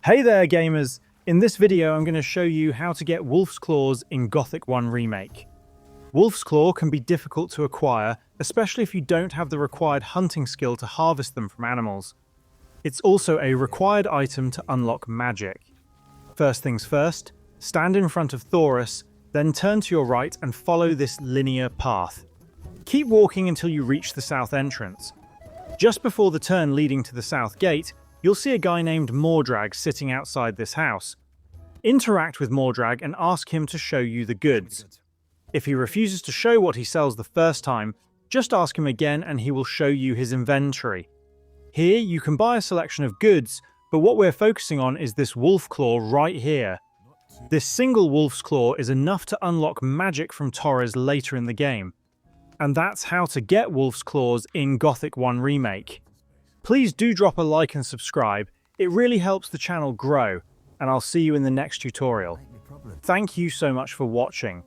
Hey there gamers! In this video I'm going to show you how to get Wolf's Claws in Gothic 1 Remake. Wolf's Claw can be difficult to acquire, especially if you don't have the required hunting skill to harvest them from animals. It's also a required item to unlock magic. First things first, stand in front of Thoris, then turn to your right and follow this linear path. Keep walking until you reach the south entrance. Just before the turn leading to the south gate, you'll see a guy named Mordrag sitting outside this house. Interact with Mordrag and ask him to show you the goods. If he refuses to show what he sells the first time, just ask him again and he will show you his inventory. Here you can buy a selection of goods, but what we're focusing on is this wolf claw right here. This single wolf's claw is enough to unlock magic from Torres later in the game. And that's how to get wolf's claws in Gothic 1 Remake. Please do drop a like and subscribe, it really helps the channel grow, and I'll see you in the next tutorial. Thank you so much for watching.